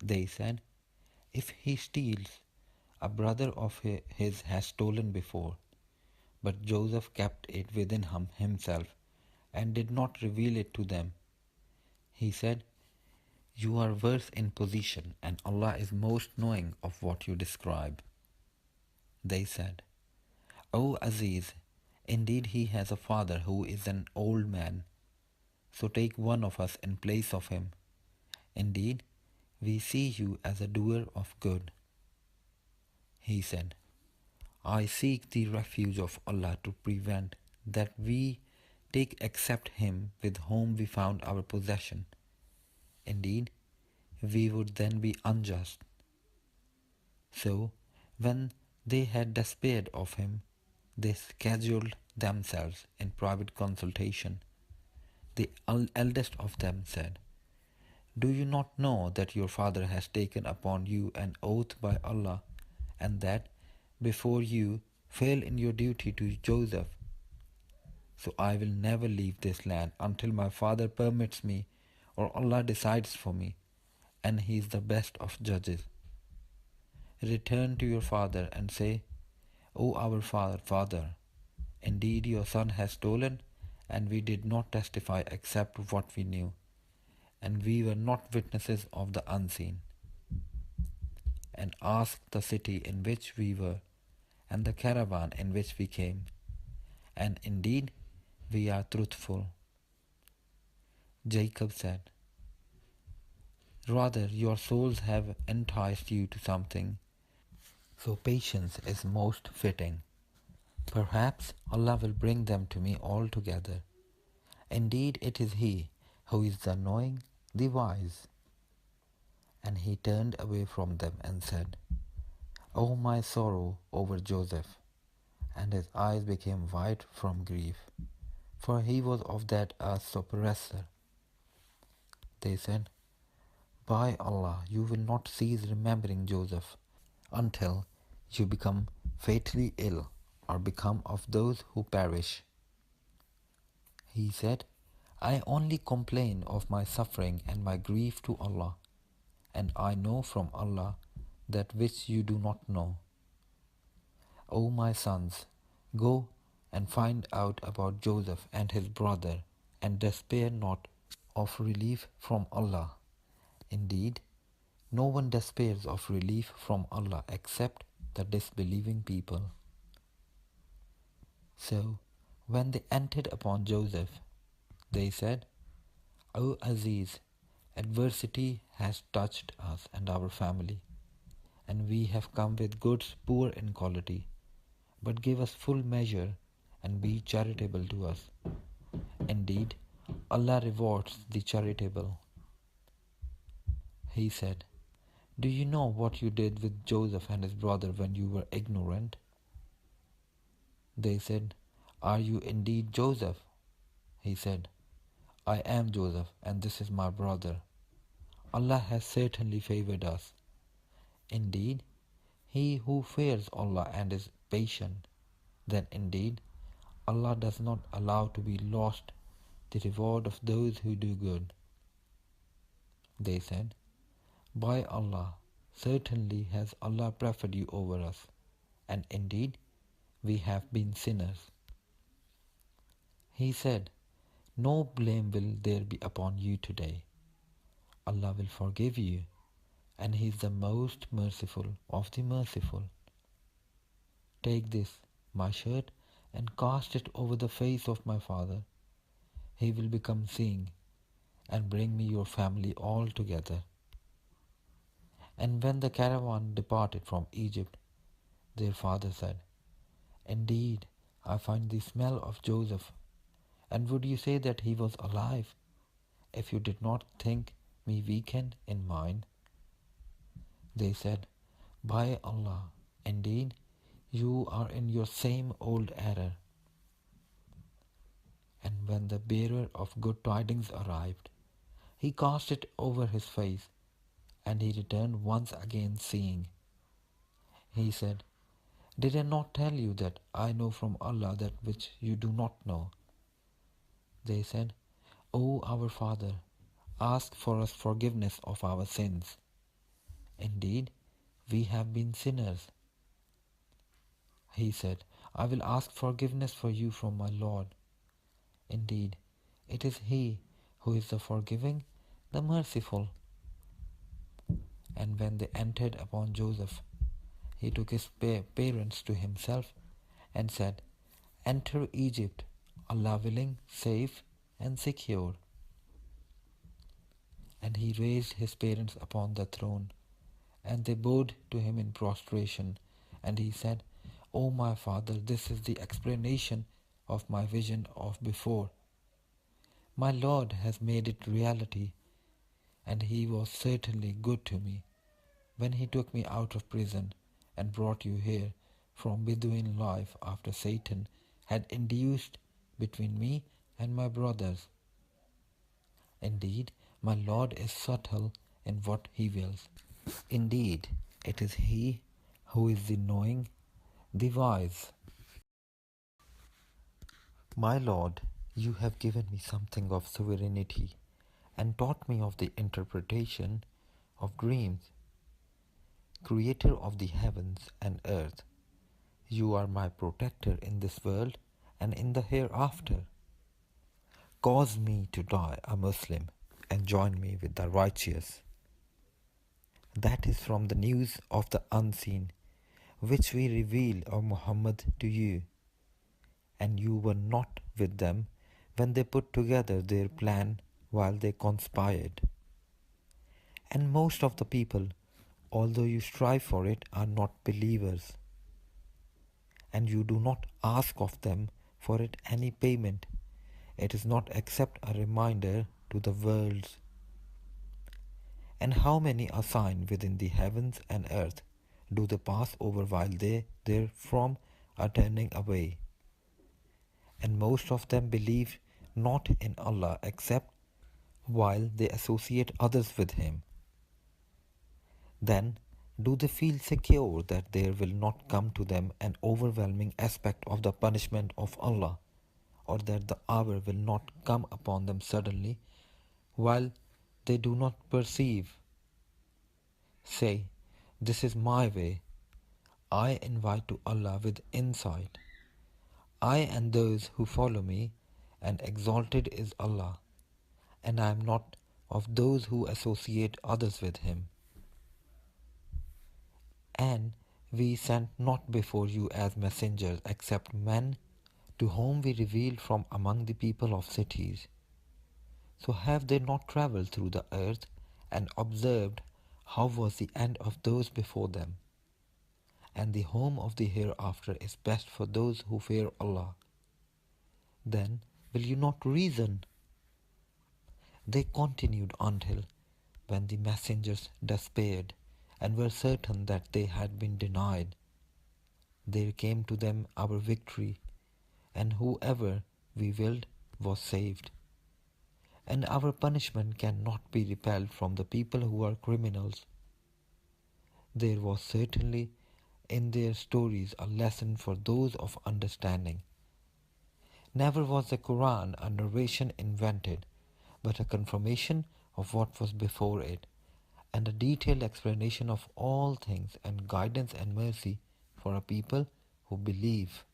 They said, "If he steals, a brother of his has stolen before." But Joseph kept it within himself and did not reveal it to them. He said, "You are worse in position, and Allah is most knowing of what you describe." They said, "O Aziz, indeed he has a father who is an old man, so take one of us in place of him. Indeed, we see you as a doer of good." He said, "I seek the refuge of Allah to prevent that we take except him with whom we found our possession. Indeed, we would then be unjust." So, when they had despaired of him, they scheduled themselves in private consultation. The eldest of them said, "Do you not know that your father has taken upon you an oath by Allah, and that, before you, fail in your duty to Joseph? So I will never leave this land until my father permits me or Allah decides for me, and he is the best of judges. Return to your father and say, 'O our father, indeed your son has stolen, and we did not testify except what we knew, and we were not witnesses of the unseen. And ask the city in which we were, and the caravan in which we came, and indeed we are truthful.'" Jacob said, "Rather, your souls have enticed you to something, so patience is most fitting. Perhaps Allah will bring them to me all together. Indeed, it is He who is the knowing, the wise." And he turned away from them and said, "O my sorrow over Joseph!" And his eyes became white from grief, for he was of that earth's oppressor. They said, "By Allah, you will not cease remembering Joseph until you become fatally ill or become of those who perish." He said, "I only complain of my suffering and my grief to Allah, and I know from Allah that which you do not know. O my sons, go and find out about Joseph and his brother, and despair not of relief from Allah. Indeed, no one despairs of relief from Allah except the disbelieving people." So, when they entered upon Joseph, they said, "O Aziz, adversity has touched us and our family, and we have come with goods poor in quality, but give us full measure and be charitable to us. Indeed, Allah rewards the charitable." He said, "Do you know what you did with Joseph and his brother when you were ignorant?" They said, "Are you indeed Joseph?" He said, "I am Joseph, and this is my brother. Allah has certainly favored us. Indeed, he who fears Allah and is patient, then indeed Allah does not allow to be lost the reward of those who do good." They said, "By Allah, certainly has Allah preferred you over us, and indeed we have been sinners." He said, "No blame will there be upon you today. Allah will forgive you, and He is the most merciful of the merciful. Take this, my shirt, and cast it over the face of my father. He will become seeing, and bring me your family all together." And when the caravan departed from Egypt, their father said, "Indeed, I find the smell of Joseph, and would you say that he was alive, if you did not think me weakened in mind?" They said, "By Allah, indeed, you are in your same old error." And when the bearer of good tidings arrived, he cast it over his face, and he returned once again seeing. He said, "Did I not tell you that I know from Allah that which you do not know?" They said, "O our father, ask for us forgiveness of our sins." Indeed, we have been sinners. He said, I will ask forgiveness for you from my Lord. Indeed, it is He who is the forgiving, the merciful. And when they entered upon Joseph, he took his parents to himself and said, Enter Egypt, Allah willing, safe and secure. And he raised his parents upon the throne, and they bowed to him in prostration. And he said, O my father, this is the explanation of my vision of before. My Lord has made it reality, and he was certainly good to me when he took me out of prison and brought you here from Bedouin life after Satan had induced between me and my brothers. Indeed, my Lord is subtle in what he wills. Indeed, it is he who is the knowing, the wise. My Lord, you have given me something of sovereignty and taught me of the interpretation of dreams. Creator of the heavens and earth, you are my protector in this world and in the hereafter. Cause me to die a Muslim and join me with the righteous. That is from the news of the unseen, which we reveal, O Muhammad, to you. And you were not with them when they put together their plan while they conspired. And most of the people, although you strive for it, are not believers. And you do not ask of them for it any payment. It is not except a reminder to the worlds. And how many are signed within the heavens and earth do they pass over while they therefrom are turning away? And most of them believe not in Allah except while they associate others with Him. Then do they feel secure that there will not come to them an overwhelming aspect of the punishment of Allah, or that the hour will not come upon them suddenly while they do not perceive? Say, this is my way. I invite to Allah with insight. I and those who follow me, and exalted is Allah, and I am not of those who associate others with Him. And we sent not before you as messengers except men to whom we revealed from among the people of cities. So have they not travelled through the earth and observed how was the end of those before them? And the home of the hereafter is best for those who fear Allah. Then will you not reason? They continued until, when the messengers despaired and were certain that they had been denied, there came to them our victory, and whoever we willed was saved. And our punishment cannot be repelled from the people who are criminals. There was certainly in their stories a lesson for those of understanding. Never was the Quran a narration invented, but a confirmation of what was before it, and a detailed explanation of all things, and guidance and mercy for a people who believe.